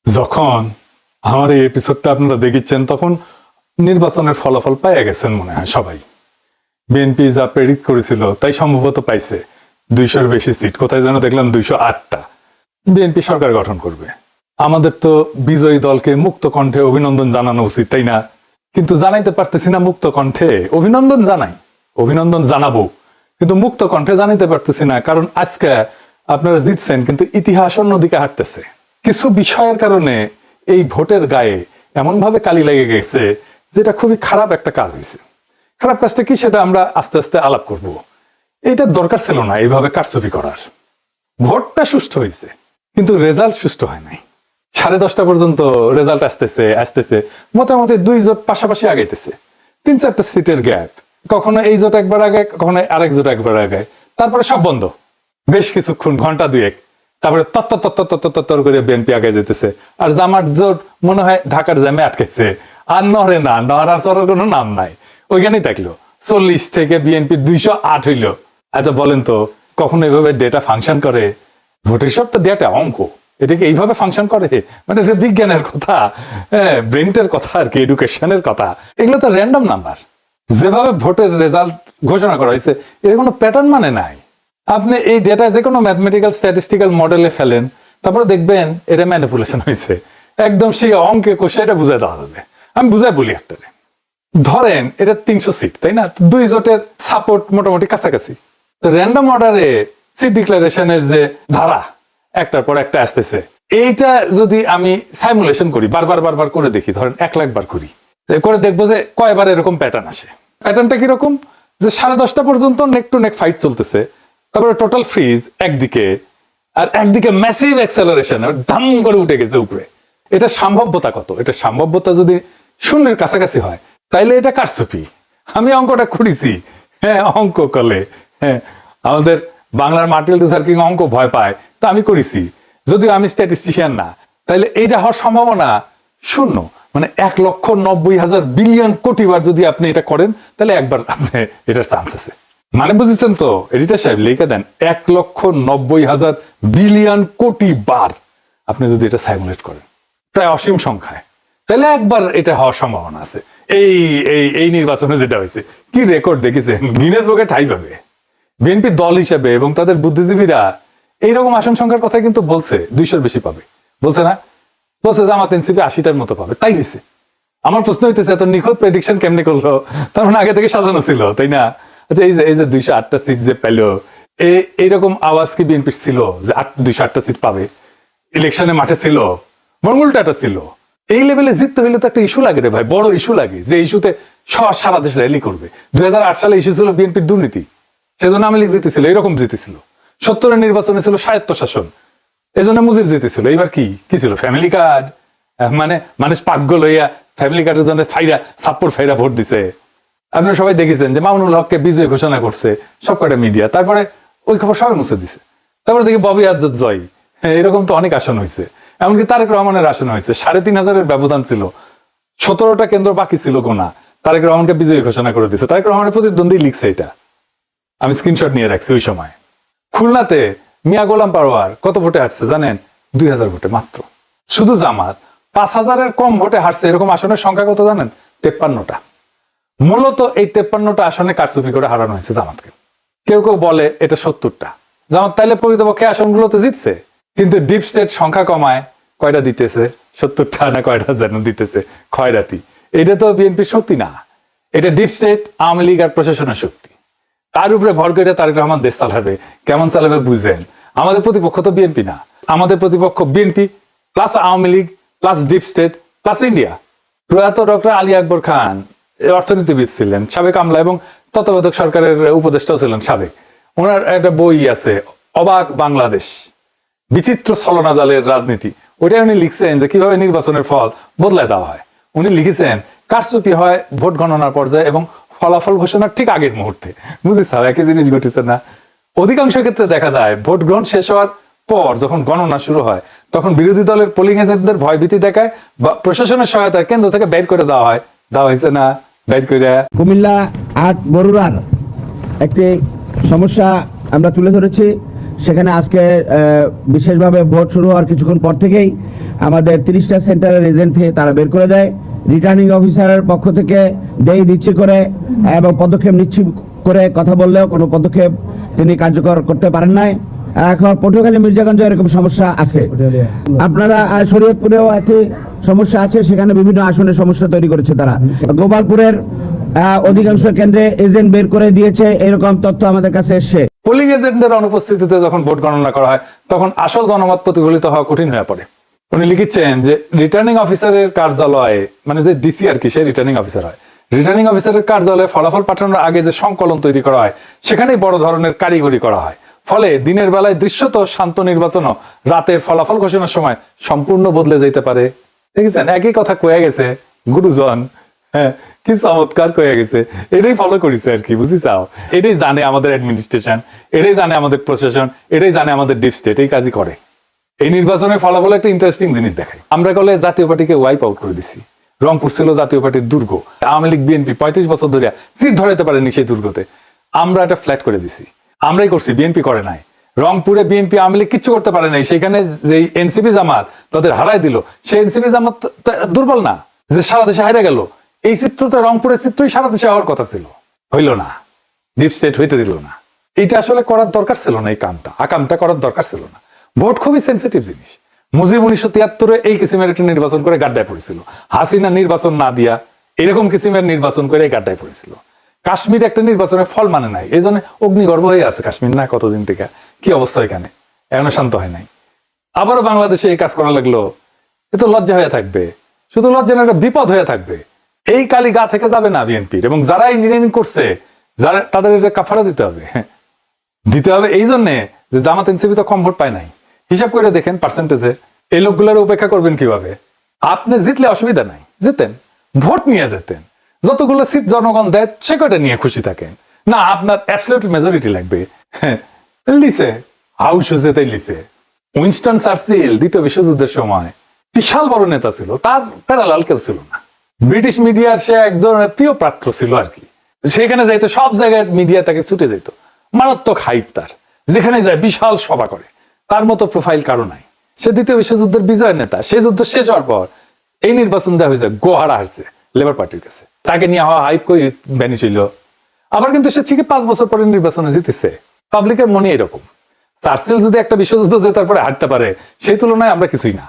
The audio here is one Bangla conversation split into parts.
যখন আমার এই এপিসোডটা আপনারা দেখেছেন তখন নির্বাচনের ফলাফল পাইয়া গেছেন মনে হয় সবাই। বিএনপি যা প্রেডিক্ট করেছিল তাই সম্ভবত পাইছে 200-র বেশি সিট, কোথায় যেন দেখলাম 208টা। বিএনপি সরকার গঠন করবে। আমাদের তো বিজয়ী দলকে মুক্ত কণ্ঠে অভিনন্দন জানানো উচিত, তাই না? কিন্তু জানাইতে পারতেছি না মুক্ত কণ্ঠে। অভিনন্দন জানাই, অভিনন্দন জানাবো, কিন্তু মুক্ত কণ্ঠে জানাইতে পারতেছি না, কারণ আজকে আপনারা জিতছেন কিন্তু ইতিহাস অন্যদিকে হাঁটতেছে। কিছু বিষয়ের কারণে এই ভোটের গায়ে এমন ভাবে কালি লেগে গেছে যেটা খুবই খারাপ একটা কাজ হয়েছে। খারাপ কাজটা কি সেটা আমরা আস্তে আস্তে আলাপ করব। এইটা দরকার ছিল না এইভাবে কারচুপি করার। ভোটটা সুষ্ঠু হয়েছে কিন্তু রেজাল্ট সুষ্ঠু হয় নাই। 10:30 পর্যন্ত রেজাল্ট আসতেছে মোটামুটি 2 জোট পাশাপাশি আগাইতেছে, 3-4টা সিটের গ্যাপ, কখনো এই জোট একবার আগে, কখনো আরেক জোট একবার আগে, তারপরে সব বন্ধ বেশ কিছুক্ষণ, ঘন্টা 2-1, তারপরে তত্তর করে বিএনপি আগে যেতেছে। আর জামাত জোট মনে হয় ঢাকার জ্যামে আটকেছে, আর নড়ে না, নড়ার চড়ার কোনো নাম নাই, ওইখানেই থাকলো। 40 থেকে বিএনপি 208 হইল। আচ্ছা বলেন তো, কখনো এইভাবে ডেটা ফাংশন করে? ভোটের সব তো ডেটা অঙ্ক, এটাকে এইভাবে ফাংশন করে? মানে এটা বিজ্ঞানের কথা, ব্রেনটের কথা আর কি, এডুকেশনের কথা। এগুলো তো র্যান্ডম নাম্বার। যেভাবে ভোটের রেজাল্ট ঘোষণা করা হয়েছে এর কোনো প্যাটার্ন মানে নাই। আপনি এই ডেটা যে কোনো ম্যাথমেটিক্যাল স্ট্যাটিস্টিক্যাল মডেলে ফেলেন, তারপরে দেখবেন এটা ম্যানিপুলেশন হয়েছে। একদম সেই অঙ্কে কষে এটা বুঝাই দেওয়া যাবে। আমি বুঝাই বলি একটা, ধরেন এটা 300 সিট, তাই না? 2 জোটের সাপোর্ট মোটামুটি কাছাকাছি। র্যান্ডম অর্ডারে সিট ডিক্লারেশনের যে ধারা একটার পর একটা আসতেছে, এইটা যদি আমি সাইমুলেশন করি, বারবার করে দেখি, ধরেন 1 লাখ বার করি, করে দেখবো যে কয়বার এরকম প্যাটার্ন আসে। প্যাটার্নটা কিরকম? যে 10:30 পর্যন্ত নেক টু নেক ফাইট চলতেছে, তারপরে টোটাল ফ্রিজ একদিকে, আর একদিকে ম্যাসিভ অ্যাক্সেলারেশন, দাম করে উঠে গেছে উপরে। এটা সম্ভাব্যতা কত? এটা সম্ভাব্যতা যদি 0-এর কাছাকাছি হয় তাইলে এটা কারচুপি। আমি অঙ্কটা করেছি, হ্যাঁ, অঙ্ক কলে, হ্যাঁ, আমাদের বাংলার মার্টিন লুথার কিং অঙ্ক ভয় পায়, তা আমি করেছি। যদিও আমি স্ট্যাটিস্টিশিয়ান না, তাইলে এইটা হওয়ার সম্ভাবনা 0। মানে 1,90,000 বিলিয়ন কোটি বার যদি আপনি এটা করেন তাহলে একবার আপনি এটার চান্স আছে। মানে বুঝেছেন তো? এডিটর সাহেব লিখে দেন 1,90,000 বিলিয়ন কোটি বার আপনি যদি এটা সাইমুলেট করেন, প্রায় অসীম সংখ্যায়, তাহলে একবার এটা হওয়ার সম্ভাবনা আছে। এই এই এই নির্বাচনে যেটা হয়েছে, কি রেকর্ড দেখেছেন? গিনেস বুকে ঠাঁই পাবে। বিএনপি দল হিসেবে এবং তাদের বুদ্ধিজীবীরা এইরকম আসন সংখ্যার কথা কিন্তু বলছে 200-র বেশি পাবে, বলছে না? বলছে জামাত এনসিপি 80টার মতো পাবে, তাই হয়েছে। আমার প্রশ্ন হইতেছে এত নিখুঁত প্রেডিকশন কেমনে করলো? তার মানে আগে থেকে সাজানো ছিল, তাই না? আচ্ছা, এই যে 208টা সিট যে পেলো, এইরকম আওয়াজ কি বিএনপি ছিল যে 208টা সিট পাবে? ইলেকশনে মাঠে ছিল, মঙ্গলটাটা ছিল। এই লেভেলে জিততে হইলে তো একটা ইস্যু লাগে রে ভাই, বড় ইস্যু লাগে, যে ইস্যুতে সারা দেশ র্যালি করবে। 2008 সালে ইস্যু ছিল বিএনপির দুর্নীতি, সেজন্য আওয়ামী লীগ জিতেছিল, এরকম জিতেছিল। 70-এর নির্বাচনে ছিল স্বায়ত্ত শাসন, এই জন্য মুজিব জিতেছিল। এবার কি ছিল? Family card. মানে মানুষ পাগল হইয়া ফ্যামিলি কার্ডের জন্য ফাইরা ভোট দিছে। আপনারা সবাই দেখেছেন যে মামুনুল হককে বিজয় ঘোষণা করছে সব কটা মিডিয়া, তারপরে ওই খবর সবাই মুছে দিছে। তারপরে দেখি ববি আজাদ জয়, এরকম তো অনেক আসন হয়েছে। এমনকি তারেক রহমানের আসন হয়েছে, 3,500-এর ব্যবধান ছিল, 17টা কেন্দ্র বাকি ছিল গোনা, তারেক রহমানকে বিজয়ী ঘোষণা করে দিছে। তারেক রহমানের প্রতিদ্বন্দ্বী লিখছে এটা, আমি স্ক্রিনশট নিয়ে রাখছি ওই সময়। খুলনাতে মিয়া গোলাম পারোয়ার কত ভোটে হারছে জানেন? 2,000 ভোটে মাত্র। শুধু জামাত 5,000-এর কম ভোটে হারছে। এরকম আসনের সংখ্যা কত জানেন? 53টা। মূলত এই 53টা আসনে কারচুপি করে হারানো হয়েছে জামাতকে। কেউ কেউ বলে এটা 70টা। জামাত তাইলে প্রকৃতপক্ষে আসনগুলোতে জিতছে, কিন্তু ডিপ স্টেট সংখ্যা কমায় কয়টা দিতেছে? 70টা না কয়টা যেন দিতেছে, খয়রাতি। এটা তো বিএনপির শক্তি না, এটা ডিপ স্টেট, আওয়ামী লীগ আর প্রশাসনের শক্তি। তার উপরে ভর করে তারেক রহমান দেশ চালাবে। কেমন চালাবে বুঝেন? আমাদের প্রতিপক্ষ তো বিএনপি না, আমাদের প্রতিপক্ষ BNP plus Awami League plus deep state plus India. প্রয়াত ডক্টর আলী আকবর খান অর্থনীতিবিদ ছিলেন, সাবেক আমলা এবং তত্ত্বাবধায়ক সরকারের উপদেষ্টাও ছিলেন সাবেক। ওনার একটা বই আছে, অবাক বাংলাদেশ, বিচিত্র ছলনাজালের রাজনীতি। ওইটা উনি লিখছেন যে কিভাবে নির্বাচনের ফল বদলায় দেওয়া হয়। উনি লিখেছেন কারচুপি হয় ভোট গণনার পর্যায়ে এবং ফলাফল ঘোষণার ঠিক আগের মুহূর্তে। বুঝেছ? একই জিনিস ঘটেছে না? অধিকাংশ ক্ষেত্রে দেখা যায় ভোট গ্রহণ শেষ হওয়ার পর যখন গণনা শুরু হয় তখন বিরোধী দলের পোলিং এজেন্টদের ভয়ভীতি দেখায় বা প্রশাসনের সহায়তায় কেন্দ্র থেকে বের করে দেওয়া হয়। দেওয়া হয়েছে না? বের করে কুমিল্লা 8 বরুড়ার একটি সমস্যা আমরা তুলে ধরেছি। সেখানে আজকে বিশেষভাবে ভোট শুরু হওয়ার কিছুক্ষণ পর থেকেই আমাদের 30টা সেন্টারের এজেন্ট থেকে তারা বের করে দেয়। রিটার্নিং অফিসারের পক্ষ থেকে দেই দিচ্ছে করে এবং পদক্ষেপ নিচ্ছি করে কথা বললেও কোনো পদক্ষেপ তিনি কার্যকর করতে পারেন নাই। এখন পটুয়াখালী মির্জাগঞ্জ এরকম সমস্যা আছে। আপনারা শরীয়তপুরেও একটি সমস্যা আছে, সেখানে বিভিন্ন আসনের সমস্যা তৈরি করেছে তারা। গোপালপুরের অধিকাংশ কেন্দ্রে এজেন্ট বের করে দিয়েছে, এরকম তথ্য আমাদের কাছে এসছে। পোলিং এজেন্টদের অনুপস্থিতিতে যখন ভোট গণনা করা হয় তখন আসল জনমত প্রতিফলিত হওয়া কঠিন হয়ে পড়ে। উনি লিখেছেন যে রিটার্নিং অফিসারের কার্যালয়ে, মানে যে ডিসি আর কি, সে রিটার্নিং অফিসার হয়, রিটার্নিং অফিসারের কার্যালয়ে ফলাফল পাঠানোর আগে যে সংকলন তৈরি করা হয় সেখানেই বড় ধরনের কারিগরি করা হয়। ফলে দিনের বেলায় দৃশ্যত শান্ত নির্বাচনও রাতের ফলাফল ঘোষণার সময় সম্পূর্ণ বদলে যেতে পারে। দেখেছেন, একই কথা কয়ে গেছে গুরুজন। হ্যাঁ, কি চমৎকার কয়ে গেছে। এটাই ফলো করেছে আর কি, বুঝি চাও। এটাই জানে আমাদের অ্যাডমিনিস্ট্রেশন, এটাই জানে আমাদের প্রশাসন, এটাই জানে আমাদের ডিপ স্টেট, এই কাজই করে। এই নির্বাচনের ফলাফল একটা ইন্টারেস্টিং জিনিস দেখায়। আমরা কলে জাতীয় পার্টিকে ওয়াইপ আউট করে দিছি। রংপুর ছিল জাতীয় পার্টির দুর্গ। আওয়ামী লীগ বিএনপি 35 বছর ধরে সিট ধরাইতে পারেনি সেই দুর্গতে। আমরা এটা ফ্ল্যাট করে দিছি, আমরাই করছি, বিএনপি করে নাই। রংপুরে বিএনপি আওয়ামী লীগ কিচ্ছু করতে পারে নাই। সেখানে যে এনসিপি জামাত তাদের হারাই দিল, সেই এনসিপি জামাত দুর্বল না যে সারা দেশে হারিয়ে গেল। এই চিত্রটা, রংপুরের চিত্রই সারা দেশে হওয়ার কথা ছিল, হইল না, ডিপ স্টেট হইতে দিল না। এটা আসলে করার দরকার ছিল না, এই আকামটা করার দরকার ছিল না। ভোট খুবই সেন্সিটিভ জিনিস। মুজিব 1973 এই কিসিমের একটা নির্বাচন করে গাড্ডায় পড়েছিল। হাসিনা নির্বাচন না দিয়া এরকম কিসিমের নির্বাচন করে গাড্ডায় পড়েছিল। কাশ্মীর একটা নির্বাচনের ফল মানে নাই, এই জন্য অগ্নিগর্ভ হয়ে আছে কাশ্মীর না কতদিন থেকে। কি অবস্থা এখানে, এখনো শান্ত হয় নাই। আবারও বাংলাদেশে এই কাজ করা লাগলো, এ তো লজ্জা হয়ে থাকবে, শুধু লজ্জা না, একটা বিপদ হয়ে থাকবে। এই কালি গা থেকে যাবে না বিএনপির। এবং যারা ইঞ্জিনিয়ারিং করছে, যারা, তাদের এটা কাফারা দিতে হবে। দিতে হবে এই জন্যে যে জামাত এনসিপি তো কম ভোট পায় নাই। হিসাব করে দেখেন পার্সেন্টেজে, এই লোকগুলোর উপেক্ষা করবেন কিভাবে? আপনি জিতলে অসুবিধা নাই, যেতেন, ভোট নিয়ে যেতেন, যতগুলো সিট জনগণ দেয় সে কয়টা নিয়ে খুশি থাকেন না। আপনার অ্যাবসলিউট মেজরিটি লাগবে। লিসে হাউস যেতেই লিসে। উইনস্টন চার্চিল দ্বিতীয় বিশ্বযুদ্ধের সময় বিশাল বড় নেতা ছিল, তার প্যারালাল কেউ ছিল না। ব্রিটিশ মিডিয়ার সে একজন প্রিয় পাত্র ছিল আর কি। সেখানে যাইতো, সব জায়গায় মিডিয়া তাকে ছুটে যেত, মারাত্মক হাইপ তার। যেখানে যায় বিশাল সভা করে, তার মতো প্রোফাইল কারো নাই। সে দ্বিতীয় বিশ্বযুদ্ধের বিজয় নেতা। সে যুদ্ধ শেষ হওয়ার পর এই নির্বাচন দেওয়া হয়েছে, গোহারা হারছে লেবার পার্টির কাছে। তাকে নিয়ে হওয়া হাইপ কই ভ্যানিশ হইল। আবার কিন্তু সে ঠিকই 5 বছর পরে নির্বাচনে জিতেছে। পাবলিকের মনে এরকম। চার্চিল যদি একটা বিশ্বযুদ্ধ জেতার পরে হারতে পারে, সেই তুলনায় আমরা কিছুই না,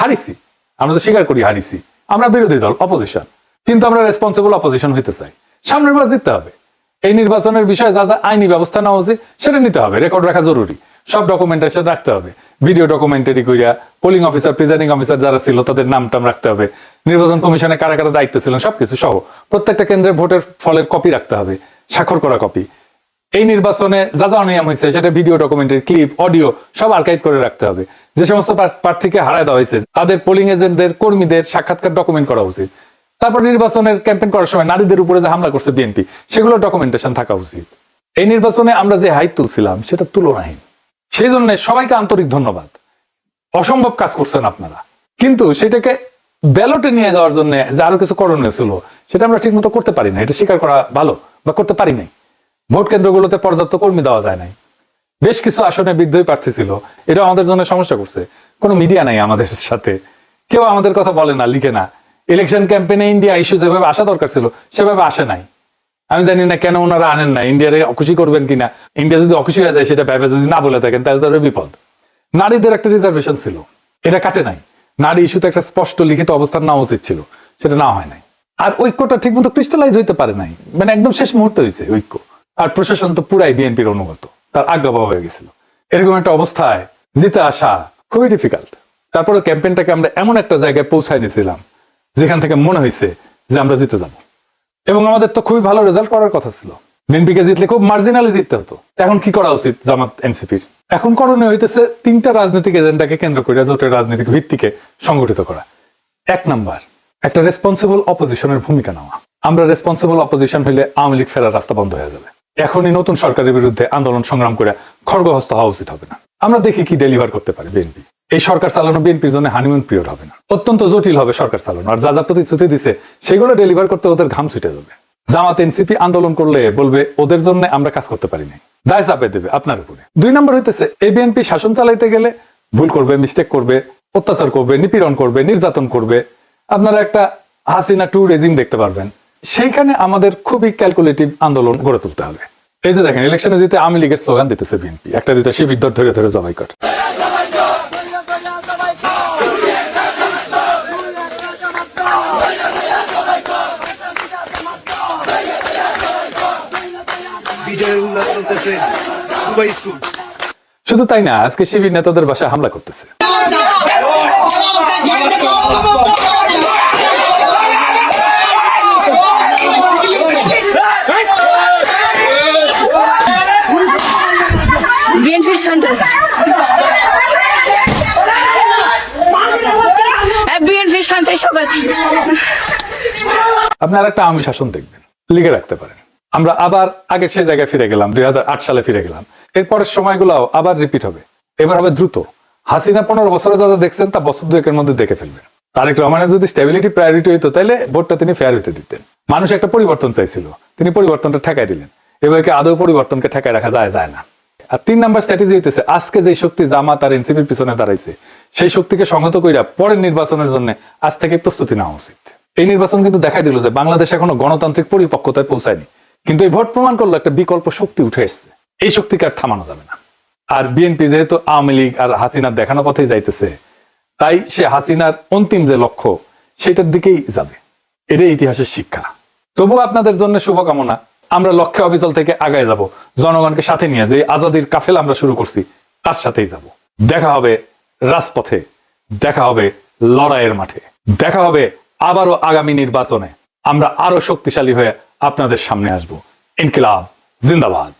হারিছি। আমরা তো স্বীকার করি হারিছি, আমরা বিরোধী দল, অপোজিশন, কিন্তু আমরা রেসপন্সিবল অপোজিশন হইতে চাই। সামনের বার জিততে হবে। এই নির্বাচনের বিষয়ে যা যা আইনি ব্যবস্থা নেওয়া উচিত সেটা নিতে হবে, রেকর্ড রাখা জরুরি, সব ডকুমেন্টেশন রাখতে হবে, ভিডিও ডকুমেন্টারি কইরা। পোলিং অফিসার, প্রিজাইডিং অফিসার যারা ছিল তাদের নাম টাম রাখতে হবে, নির্বাচন কমিশনে কারা কারা দায়িত্ব ছিলেন সবকিছু সহ। প্রত্যেকটা কেন্দ্রে ভোটের ফলের কপি রাখতে হবে, স্বাক্ষর করা কপি। এই নির্বাচনে যা যা অনিয়ম হয়েছে সেটা ভিডিও ডকুমেন্টারি, ক্লিপ, অডিও সব আর্কাইভ করে রাখতে হবে। যে সমস্ত প্রার্থীকে হারায় দেওয়া হয়েছে তাদের পোলিং এজেন্টদের, কর্মীদের সাক্ষাৎকার ডকুমেন্ট করা উচিত। তারপর নির্বাচনের ক্যাম্পেইন করার সময় নারীদের উপরে যে হামলা করছে বিএনপি, সেগুলো ডকুমেন্টেশন থাকা উচিত। এই নির্বাচনে আমরা যে হাইপ তুলছিলাম সেটা তুলনাহীন। সেই জন্য সবাইকে আন্তরিক ধন্যবাদ। অসম্ভব কাজ করছেন আপনারা, কিন্তু সেটাকে ব্যালটে নিয়ে যাওয়ার জন্য যে আরো কিছু করণীয় ছিল সেটা আমরা ঠিক মতো করতে পারি না। এটা স্বীকার করা ভালো, বা করতে পারি নাই। ভোট কেন্দ্রগুলোতে পর্যাপ্ত কর্মী দেওয়া যায় নাই। বেশ কিছু আসনে বিদ্রোহী প্রার্থী ছিল, এটা আমাদের জন্য সমস্যা করছে। কোনো মিডিয়া নাই আমাদের সাথে, কেউ আমাদের কথা বলে না, লিখে না। ইলেকশন ক্যাম্পেইনে ইন্ডিয়া ইস্যু যেভাবে আসা দরকার ছিল সেভাবে আসে নাই। আমি জানি না কেন ওনারা আনেন না। ইন্ডিয়ারে অখুশি করবেন কিনা, ইন্ডিয়া যদি অখুশি হয়ে যায় সেটা ভেবে যদি না বলে থাকেন তাহলে তাদের বিপদ। নারীদের একটা রিজার্ভেশন ছিল, এটা কাটে নাই। নারী ইস্যুতে একটা স্পষ্ট লিখিত অবস্থান নেওয়া উচিত ছিল, সেটা না হয় নাই। আর ঐক্যটা ঠিক মতো ক্রিস্টালাইজ হইতে পারে নাই, মানে একদম শেষ মুহূর্তে হয়েছে ঐক্য। আর প্রশাসন তো পুরাই বিএনপির অনুগত, তার আজ্ঞাবহ হয়ে গেছিল। এরকম একটা অবস্থায় জিতে আসা খুবই ডিফিকাল্ট। তারপরে ক্যাম্পেইনটাকে আমরা এমন একটা জায়গায় পৌঁছায় নিয়েছিলাম যেখান থেকে মনে হয়েছে যে আমরা জিতে যাব। এবং আমাদের তো খুবই ভালো রেজাল্ট করার কথা ছিল। বিএনপিকে জিতলে খুব মার্জিনালি জিততে হতো। এখন কি করা উচিত জামাত এনসিপির? এখন করণীয় হইতেছে 3টা রাজনৈতিক এজেন্ডাকে কেন্দ্র করে জোটের রাজনৈতিক ভিত্তিকে সংগঠিত করা। 1 নাম্বার, একটা রেসপন্সিবল অপোজিশনের ভূমিকা নেওয়া। আমরা রেসপন্সিবল অপোজিশন হইলে আওয়ামী লীগ ফেরার রাস্তা বন্ধ হয়ে যাবে। এখনই নতুন সরকারের বিরুদ্ধে আন্দোলন সংগ্রাম করে খড়গহস্ত হওয়া উচিত হবে না। আমরা দেখি কি ডেলিভার করতে পারে বিএনপি। এই সরকার চালানো বিএনপির জন্য হানিমুন পিরিয়ড হবে না, অত্যন্ত জটিল হবে সরকার চালানো। আর যা যা প্রতিশ্রুতি দিছে সেগুলো ডেলিভার করতে ওদের ঘাম ছুটে যাবে। জামাত এনসিপি আন্দোলন করলে বলবে ওদের জন্য আমরা কাজ করতে পারি নাই, দায় চাপে দেবে আপনার উপরে। 2 নম্বর হইতেছে এই বিএনপি শাসন চালাইতে গেলে ভুল করবে, মিস্টেক করবে, অত্যাচার করবে, নিপীড়ন করবে, নির্যাতন করবে। আপনারা একটা হাসিনা টু রেজিম দেখতে পারবেন। সেইখানে আমাদের খুবই ক্যালকুলেটিভ আন্দোলন গড়ে তুলতে হবে। এই যে দেখেন, ইলেকশনে যেতে আওয়ামী লীগের স্লোগান দিতেছে বিএনপি, একটা দুইটা শিবির ধরে ধরে জবাই করে। বিজয়ের উল্লাস চলতেছে দুবাই স্কুল। শুধু তাই না, আজকে শিবির নেতাদের বাসায় হামলা করতেছে। বিএনপির সন্ত্রাস, বিএনপির সন্ত্রাস সকল। আপনারা একটা আওয়ামী শাসন দেখবেন, লিগে রাখতে পারেন। আমরা আবার আগে সেই জায়গায় ফিরে গেলাম, 2008 সালে ফিরে গেলাম। এরপরের সময়গুলো আবার রিপিট হবে, এবার হবে দ্রুত। হাসিনা 15 বছরে যা যা দেখছেন তা বছর দুয়েকের মধ্যে দেখে ফেলবেন। তারেক রহমানের যদি স্টেবিলিটি প্রায়োরিটি হইতো, তাহলে ভোটটা তিনি ফেয়ার হইতে দিতেন। মানুষ একটা পরিবর্তন চাইছিল, তিনি পরিবর্তনটা ঠেকাই দিলেন। এবার কি আদৌ পরিবর্তনকে ঠেকায় রাখা যায় না। আর 3 নাম্বার স্ট্র্যাটেজি হইতেছে, আজকে যে শক্তি জামাত আর এনসিপির পিছনে দাঁড়াইছে, সেই শক্তিকে সংহত কইরা পরের নির্বাচনের জন্য আজ থেকে প্রস্তুতি নেওয়া উচিত। এই নির্বাচন কিন্তু দেখাই দিল যে বাংলাদেশ এখনো গণতান্ত্রিক পরিপক্কতায় পৌঁছায়নি, কিন্তু এই ভোট প্রমাণ করলো একটা বিকল্প শক্তি উঠে এসছে। এই শক্তিকে আর থামানো যাবে না। আর বিএনপি যেহেতু আওয়ামী লীগ আর হাসিনার দেখানো পথেই যাইতেছে, তাই সে হাসিনার অন্তিম যে লক্ষ্য সেটার দিকেই যাবে। এটাই ইতিহাসের শিক্ষা। তবুও আপনাদের জন্য শুভকামনা। আমরা লক্ষ্যে অবিচল থেকে আগায় যাব, জনগণকে সাথে নিয়ে যে আজাদির কাফেলা আমরা শুরু করছি তার সাথেই যাব। দেখা হবে রাজপথে, দেখা হবে লড়াইয়ের মাঠে, দেখা হবে আবারও আগামী নির্বাচনে। আমরা আরো শক্তিশালী হয়ে আপনাদের সামনে আসব। ইনকিলাব জিন্দাবাদ।